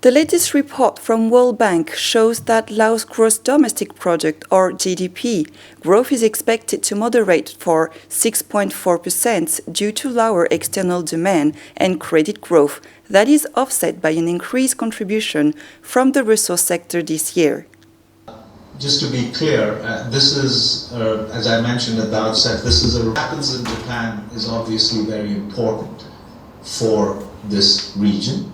The latest report from World Bank shows that Laos Gross Domestic Product, or GDP, growth is expected to moderate for 6.4% due to lower external demand and credit growth that is offset by an increased contribution from the resource sector this year. Just to be clear, this is, as I mentioned at the outset, what happens in Japan is obviously very important for this region.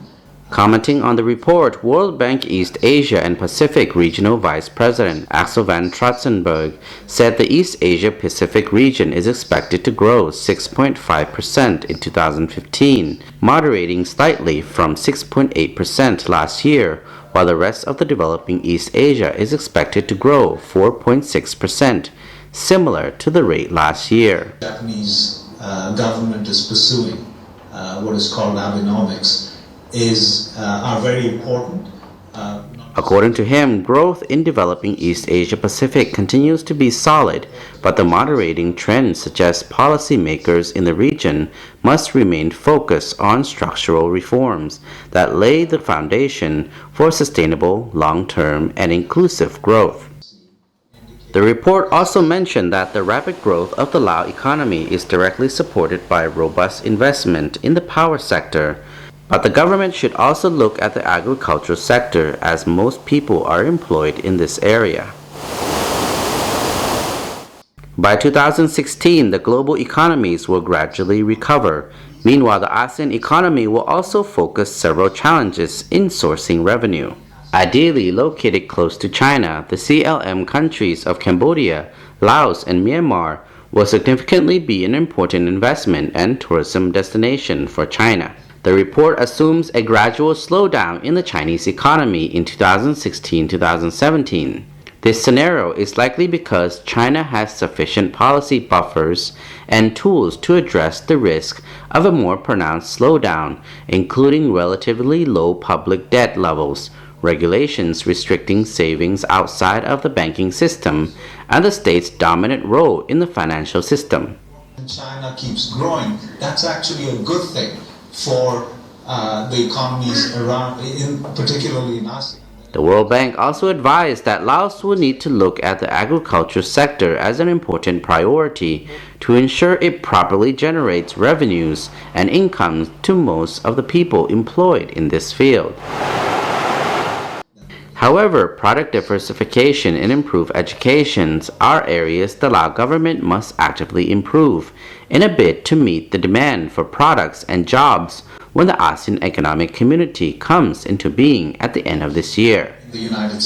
Commenting on the report, World Bank East Asia and Pacific Regional Vice President Axel van Trotsenburg said the East Asia Pacific region is expected to grow 6.5% in 2015, moderating slightly from 6.8% last year, while the rest of the developing East Asia is expected to grow 4.6%, similar to the rate last year. The Japanese government is pursuing what is called Abenomics are very important. According to him, growth in developing East Asia Pacific continues to be solid, but the moderating trend suggests policymakers in the region must remain focused on structural reforms that lay the foundation for sustainable, long-term, and inclusive growth. The report also mentioned that the rapid growth of the Lao economy is directly supported by robust investment in the power sector, but the government should also look at the agricultural sector as most people are employed in this area. By 2016, the global economies will gradually recover. Meanwhile, the ASEAN economy will also focus several challenges in sourcing revenue. Ideally located close to China, the CLM countries of Cambodia, Laos, and Myanmar will significantly be an important investment and tourism destination for China. The report assumes a gradual slowdown in the Chinese economy in 2016-2017. This scenario is likely because China has sufficient policy buffers and tools to address the risk of a more pronounced slowdown, including relatively low public debt levels, regulations restricting savings outside of the banking system, and the state's dominant role in the financial system. China keeps growing. That's actually a good thing for the economies around, particularly in ASEAN. The World Bank also advised that Laos will need to look at the agriculture sector as an important priority to ensure it properly generates revenues and incomes to most of the people employed in this field. However, product diversification and improved education are areas the Lao government must actively improve in a bid to meet the demand for products and jobs when the ASEAN Economic Community comes into being at the end of this year. The United